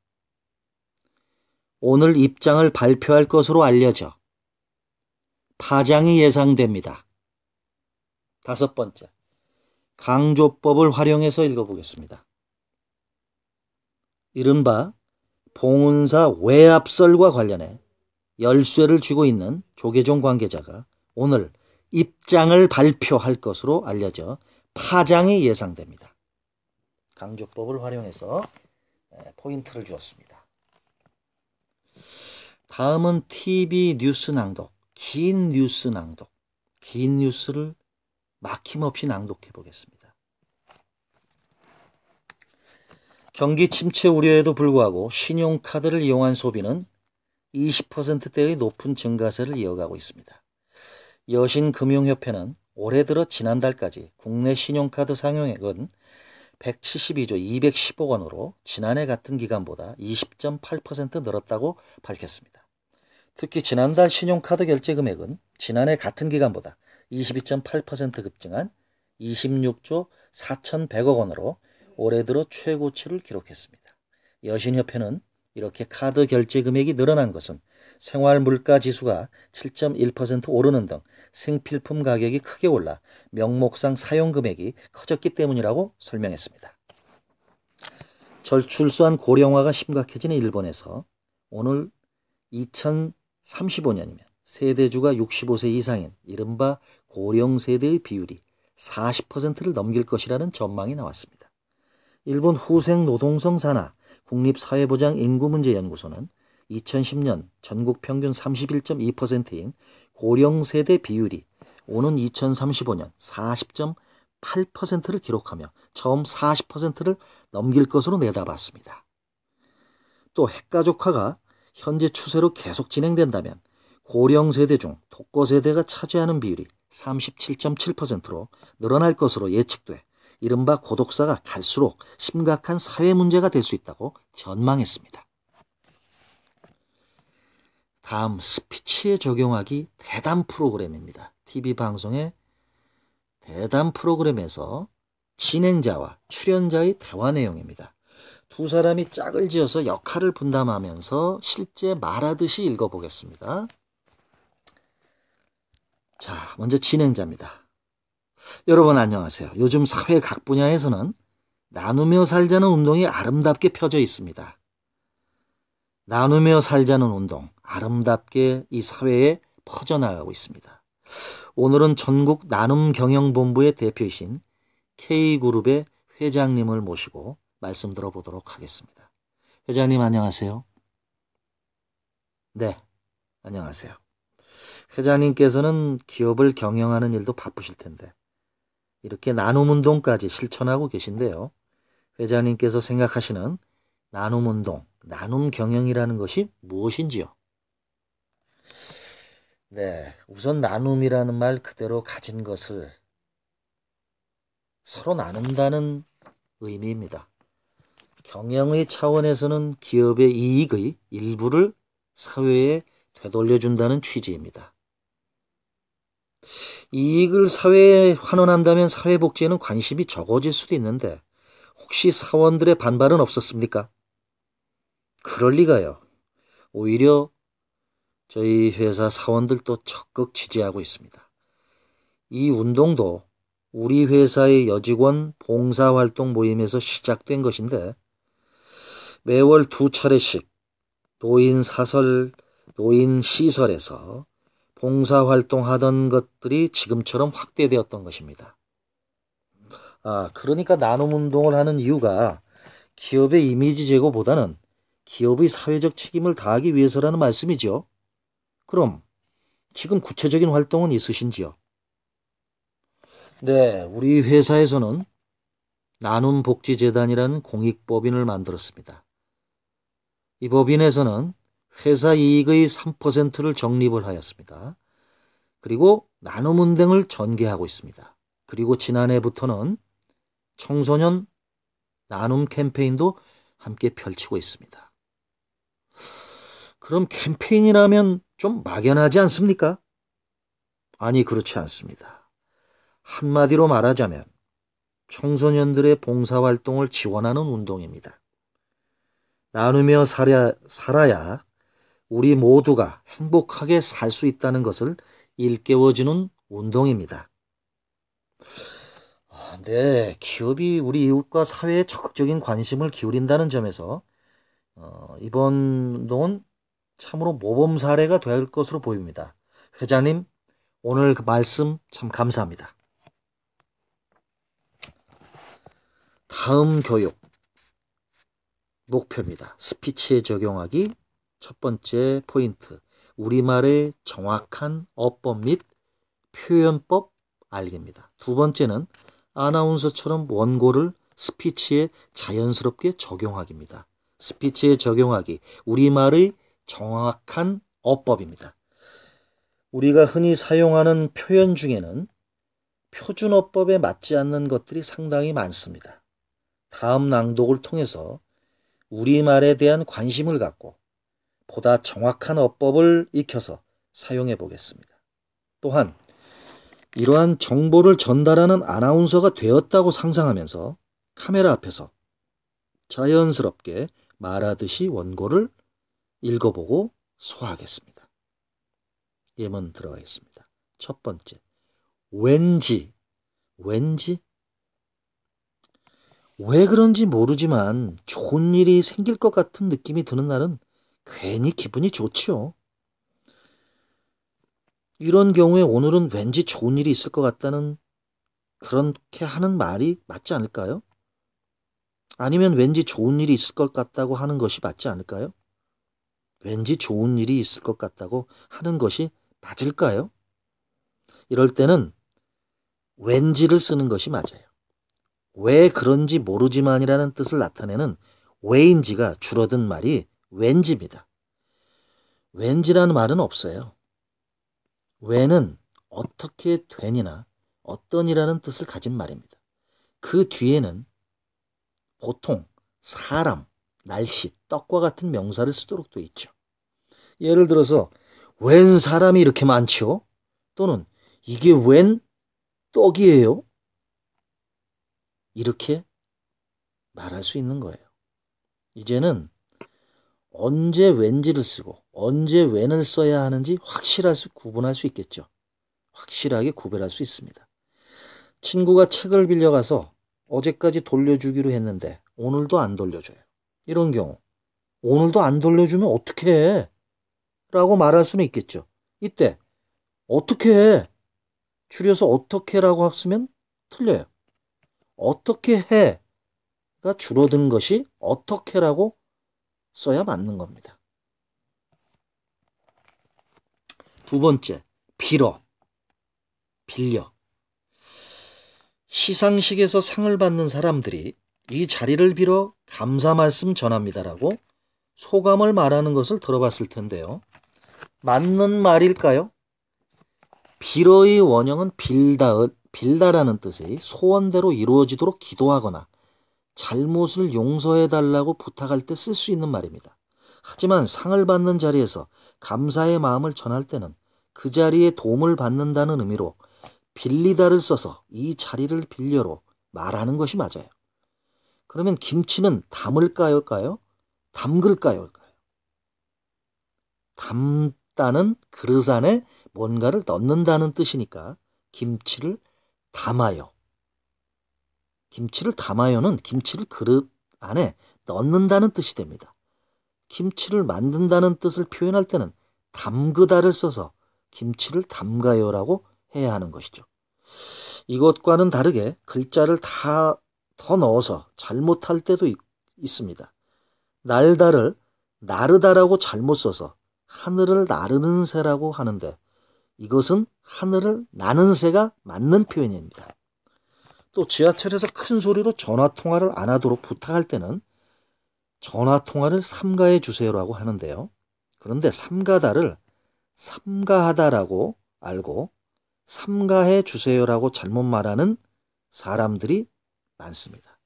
오늘 입장을 발표할 것으로 알려져 파장이 예상됩니다. 다섯 번째, 강조법을 활용해서 읽어보겠습니다. 이른바 봉은사 외압설과 관련해 열쇠를 쥐고 있는 조계종 관계자가 오늘 입장을 발표할 것으로 알려져 파장이 예상됩니다. 강조법을 활용해서 포인트를 주었습니다. 다음은 TV 뉴스 낭독, 긴 뉴스 낭독, 긴 뉴스를 막힘없이 낭독해 보겠습니다. 경기 침체 우려에도 불구하고 신용카드를 이용한 소비는 20%대의 높은 증가세를 이어가고 있습니다. 여신금융협회는 올해 들어 지난달까지 국내 신용카드 상용액은 172조 210억 원으로 지난해 같은 기간보다 20.8% 늘었다고 밝혔습니다. 특히 지난달 신용카드 결제 금액은 지난해 같은 기간보다 22.8% 급증한 26조 4,100억 원으로 올해 들어 최고치를 기록했습니다. 여신협회는 이렇게 카드 결제 금액이 늘어난 것은 생활물가지수가 7.1% 오르는 등 생필품 가격이 크게 올라 명목상 사용금액이 커졌기 때문이라고 설명했습니다. 저출산 고령화가 심각해지는 일본에서 오늘 2035년이면 세대주가 65세 이상인 이른바 고령세대의 비율이 40%를 넘길 것이라는 전망이 나왔습니다. 일본 후생노동성 산하 국립사회보장인구문제연구소는 2010년 전국 평균 31.2%인 고령세대 비율이 오는 2035년 40.8%를 기록하며 처음 40%를 넘길 것으로 내다봤습니다. 또 핵가족화가 현재 추세로 계속 진행된다면 고령세대 중 독거세대가 차지하는 비율이 37.7%로 늘어날 것으로 예측돼 이른바 고독사가 갈수록 심각한 사회 문제가 될 수 있다고 전망했습니다. 다음 스피치에 적용하기 대담 프로그램입니다. TV방송의 대담 프로그램에서 진행자와 출연자의 대화 내용입니다. 두 사람이 짝을 지어서 역할을 분담하면서 실제 말하듯이 읽어보겠습니다. 자, 먼저 진행자입니다. 여러분 안녕하세요. 요즘 사회 각 분야에서는 나누며 살자는 운동이 아름답게 펴져 있습니다. 나누며 살자는 운동, 아름답게 이 사회에 퍼져나가고 있습니다. 오늘은 전국 나눔경영본부의 대표이신 K그룹의 회장님을 모시고 말씀 들어보도록 하겠습니다. 회장님 안녕하세요. 네, 안녕하세요. 회장님께서는 기업을 경영하는 일도 바쁘실 텐데 이렇게 나눔운동까지 실천하고 계신데요. 회장님께서 생각하시는 나눔운동, 나눔경영이라는 것이 무엇인지요? 네, 우선 나눔이라는 말 그대로 가진 것을 서로 나눈다는 의미입니다. 경영의 차원에서는 기업의 이익의 일부를 사회에 되돌려준다는 취지입니다. 이익을 사회에 환원한다면 사회복지에는 관심이 적어질 수도 있는데 혹시 사원들의 반발은 없었습니까? 그럴 리가요. 오히려 저희 회사 사원들도 적극 지지하고 있습니다. 이 운동도 우리 회사의 여직원 봉사활동 모임에서 시작된 것인데 매월 2차례씩 노인사설, 노인시설에서 봉사활동하던 것들이 지금처럼 확대되었던 것입니다. 그러니까 나눔운동을 하는 이유가 기업의 이미지 제고보다는 기업의 사회적 책임을 다하기 위해서라는 말씀이죠. 그럼 지금 구체적인 활동은 있으신지요? 네, 우리 회사에서는 나눔복지재단이라는 공익법인을 만들었습니다. 이 법인에서는 회사 이익의 3%를 적립을 하였습니다. 그리고 나눔운동을 전개하고 있습니다. 그리고 지난해부터는 청소년 나눔 캠페인도 함께 펼치고 있습니다. 그럼 캠페인이라면 좀 막연하지 않습니까? 아니, 그렇지 않습니다. 한마디로 말하자면 청소년들의 봉사활동을 지원하는 운동입니다. 나누며 살아야 우리 모두가 행복하게 살 수 있다는 것을 일깨워주는 운동입니다. 네, 기업이 우리 이웃과 사회에 적극적인 관심을 기울인다는 점에서 이번 운동은 참으로 모범 사례가 될 것으로 보입니다. 회장님, 오늘 그 말씀 참 감사합니다. 다음 교육 목표입니다. 스피치에 적용하기 첫 번째 포인트, 우리말의 정확한 어법 및 표현법 알기입니다. 두 번째는 아나운서처럼 원고를 스피치에 자연스럽게 적용하기입니다. 스피치에 적용하기, 우리말의 정확한 어법입니다. 우리가 흔히 사용하는 표현 중에는 표준어법에 맞지 않는 것들이 상당히 많습니다. 다음 낭독을 통해서 우리말에 대한 관심을 갖고 보다 정확한 어법을 익혀서 사용해 보겠습니다. 또한 이러한 정보를 전달하는 아나운서가 되었다고 상상하면서 카메라 앞에서 자연스럽게 말하듯이 원고를 읽어보고 소화하겠습니다. 예문 들어가겠습니다. 첫 번째, 왠지 왜 그런지 모르지만 좋은 일이 생길 것 같은 느낌이 드는 날은 괜히 기분이 좋지요. 이런 경우에 오늘은 왠지 좋은 일이 있을 것 같다는 그렇게 하는 말이 맞지 않을까요? 아니면 왠지 좋은 일이 있을 것 같다고 하는 것이 맞지 않을까요? 왠지 좋은 일이 있을 것 같다고 하는 것이 맞을까요? 이럴 때는 왠지를 쓰는 것이 맞아요. 왜 그런지 모르지만이라는 뜻을 나타내는 왜인지가 줄어든 말이 왠지입니다. 왠지라는 말은 없어요. 왜는 어떻게 되니나 어떤이라는 뜻을 가진 말입니다. 그 뒤에는 보통 사람, 날씨, 떡과 같은 명사를 쓰도록 되어 있죠. 예를 들어서 웬 사람이 이렇게 많죠? 또는 이게 웬 떡이에요? 이렇게 말할 수 있는 거예요. 이제는 언제 왠지를 쓰고 언제 웬을 써야 하는지 구분할 수 있겠죠. 확실하게 구별할 수 있습니다. 친구가 책을 빌려가서 어제까지 돌려주기로 했는데 오늘도 안 돌려줘요. 이런 경우 오늘도 안 돌려주면 어떻게 해? 라고 말할 수는 있겠죠. 이때 어떻게 해? 줄여서 어떻게 라고 쓰면 틀려요. 어떻게 해가 줄어든 것이 어떻게라고 써야 맞는 겁니다. 두 번째, 빌어, 빌려. 시상식에서 상을 받는 사람들이 이 자리를 빌어 감사 말씀 전합니다라고 소감을 말하는 것을 들어봤을 텐데요. 맞는 말일까요? 빌어의 원형은 빌다라는 뜻의 소원대로 이루어지도록 기도하거나 잘못을 용서해달라고 부탁할 때 쓸 수 있는 말입니다. 하지만 상을 받는 자리에서 감사의 마음을 전할 때는 그 자리에 도움을 받는다는 의미로 빌리다를 써서 이 자리를 빌려로 말하는 것이 맞아요. 그러면 김치는 담을까요? 담글까요? 담다는 그릇 안에 뭔가를 넣는다는 뜻이니까 김치를 담아요. 김치를 담아요는 김치를 그릇 안에 넣는다는 뜻이 됩니다. 김치를 만든다는 뜻을 표현할 때는 담그다를 써서 김치를 담가요라고 해야 하는 것이죠. 이것과는 다르게 글자를 더 넣어서 잘못할 때도 있습니다. 날다를 나르다라고 잘못 써서 하늘을 나르는 새라고 하는데 이것은 하늘을 나는 새가 맞는 표현입니다. 또 지하철에서 큰 소리로 전화통화를 안 하도록 부탁할 때는 전화통화를 삼가해 주세요라고 하는데요. 그런데 삼가다를 삼가하다라고 알고 삼가해 주세요라고 잘못 말하는 사람들이 많습니다.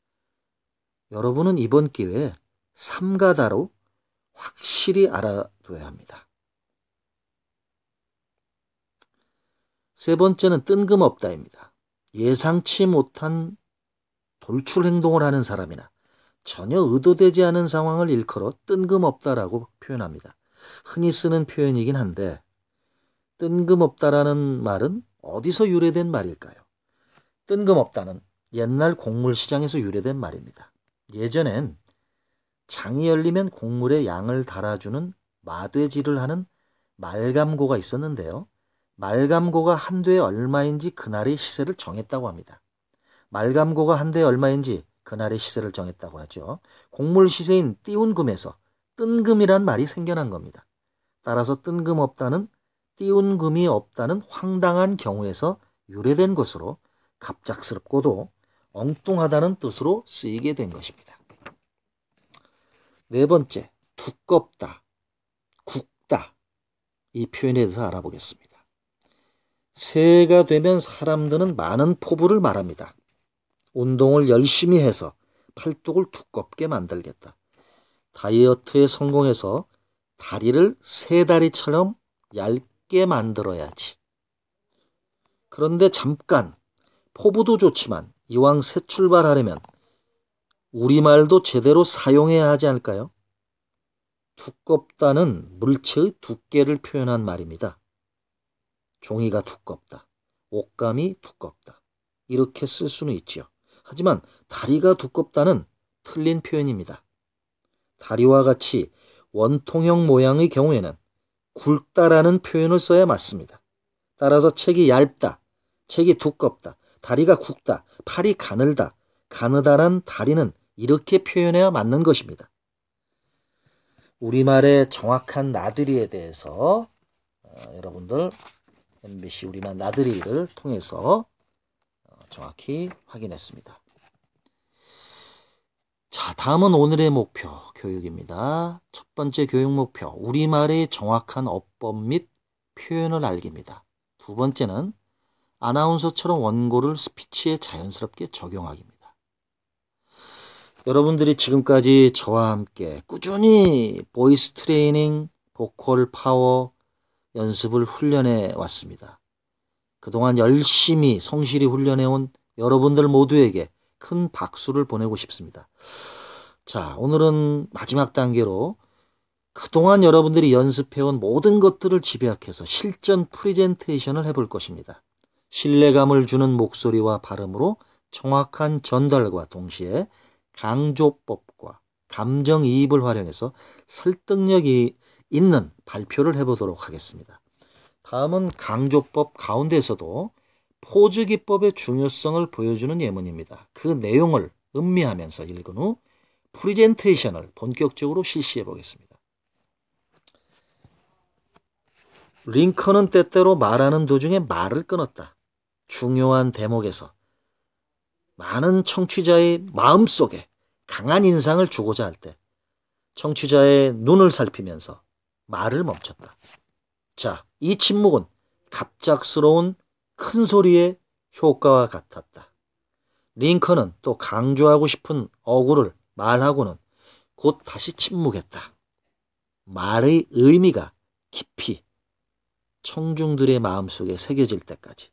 여러분은 이번 기회에 삼가다로 확실히 알아둬야 합니다. 세 번째는 뜬금없다입니다. 예상치 못한 돌출 행동을 하는 사람이나 전혀 의도되지 않은 상황을 일컬어 뜬금없다라고 표현합니다. 흔히 쓰는 표현이긴 한데 뜬금없다라는 말은 어디서 유래된 말일까요? 뜬금없다는 옛날 곡물시장에서 유래된 말입니다. 예전엔 장이 열리면 곡물에 양을 달아주는 마돼질을 하는 말감고가 있었는데요. 말감고가 한 대에 얼마인지 그날의 시세를 정했다고 합니다. 말감고가 한 대에 얼마인지 그날의 시세를 정했다고 하죠. 곡물 시세인 띄운금에서 뜬금이란 말이 생겨난 겁니다. 따라서 뜬금없다는 띄운금이 없다는 황당한 경우에서 유래된 것으로 갑작스럽고도 엉뚱하다는 뜻으로 쓰이게 된 것입니다. 네 번째, 두껍다, 굵다. 이 표현에 대해서 알아보겠습니다. 새해가 되면 사람들은 많은 포부를 말합니다. 운동을 열심히 해서 팔뚝을 두껍게 만들겠다. 다이어트에 성공해서 다리를 새 다리처럼 얇게 만들어야지. 그런데 잠깐, 포부도 좋지만 이왕 새 출발하려면 우리말도 제대로 사용해야 하지 않을까요? 두껍다는 물체의 두께를 표현한 말입니다. 종이가 두껍다, 옷감이 두껍다, 이렇게 쓸 수는 있지요. 하지만 다리가 두껍다는 틀린 표현입니다. 다리와 같이 원통형 모양의 경우에는 굵다라는 표현을 써야 맞습니다. 따라서 책이 얇다, 책이 두껍다, 다리가 굵다, 팔이 가늘다, 가느다란 다리는 이렇게 표현해야 맞는 것입니다. 우리말의 정확한 나들이에 대해서 여러분들 MBC 우리말 나들이를 통해서 정확히 확인했습니다. 자, 다음은 오늘의 목표 교육입니다. 첫 번째 교육 목표, 우리말의 정확한 어법 및 표현을 알기입니다. 두 번째는 아나운서처럼 원고를 스피치에 자연스럽게 적용하기입니다. 여러분들이 지금까지 저와 함께 꾸준히 보이스 트레이닝, 보컬 파워 연습을 훈련해 왔습니다. 그동안 열심히 성실히 훈련해온 여러분들 모두에게 큰 박수를 보내고 싶습니다. 자, 오늘은 마지막 단계로 그동안 여러분들이 연습해온 모든 것들을 집약해서 실전 프레젠테이션을 해볼 것입니다. 신뢰감을 주는 목소리와 발음으로 정확한 전달과 동시에 강조법과 감정이입을 활용해서 설득력이 있는 발표를 해보도록 하겠습니다. 다음은 강조법 가운데서도 포즈 기법의 중요성을 보여주는 예문입니다. 그 내용을 음미하면서 읽은 후 프리젠테이션을 본격적으로 실시해 보겠습니다. 링컨은 때때로 말하는 도중에 말을 끊었다. 중요한 대목에서 많은 청취자의 마음속에 강한 인상을 주고자 할 때 청취자의 눈을 살피면서 말을 멈췄다. 자, 이 침묵은 갑작스러운 큰 소리의 효과와 같았다. 링컨은 또 강조하고 싶은 어구를 말하고는 곧 다시 침묵했다. 말의 의미가 깊이 청중들의 마음속에 새겨질 때까지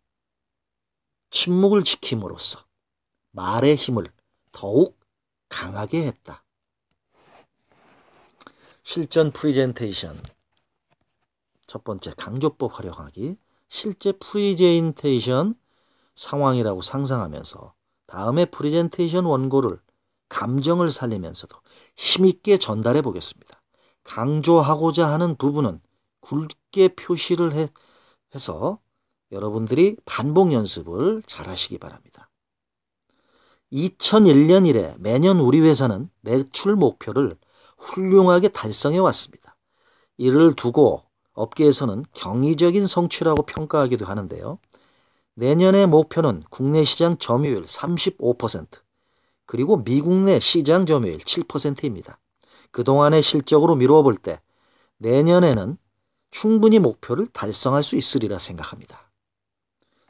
침묵을 지킴으로써 말의 힘을 더욱 강하게 했다. 실전 프리젠테이션 첫 번째, 강조법 활용하기. 실제 프리젠테이션 상황이라고 상상하면서 다음에 프리젠테이션 원고를 감정을 살리면서도 힘있게 전달해 보겠습니다. 강조하고자 하는 부분은 굵게 표시를 해서 여러분들이 반복 연습을 잘 하시기 바랍니다. 2001년 이래 매년 우리 회사는 매출 목표를 훌륭하게 달성해 왔습니다. 이를 두고 업계에서는 경이적인 성취라고 평가하기도 하는데요. 내년의 목표는 국내 시장 점유율 35%, 그리고 미국 내 시장 점유율 7%입니다. 그동안의 실적으로 미루어 볼 때 내년에는 충분히 목표를 달성할 수 있으리라 생각합니다.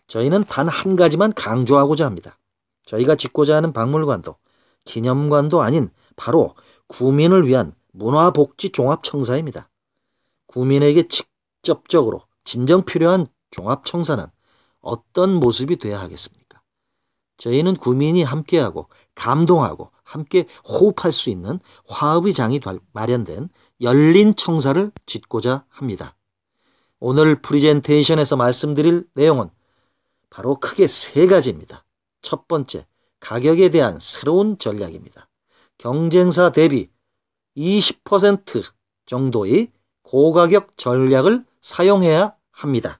저희는 단 한 가지만 강조하고자 합니다. 저희가 짓고자 하는 박물관도 기념관도 아닌 바로 구민을 위한 문화복지종합청사입니다. 구민에게 직접적으로 진정 필요한 종합청사는 어떤 모습이 돼야 하겠습니까? 저희는 구민이 함께하고 감동하고 함께 호흡할 수 있는 화합의 장이 마련된 열린 청사를 짓고자 합니다. 오늘 프리젠테이션에서 말씀드릴 내용은 바로 크게 세 가지입니다. 첫 번째, 가격에 대한 새로운 전략입니다. 경쟁사 대비 20% 정도의 고가격 전략을 사용해야 합니다.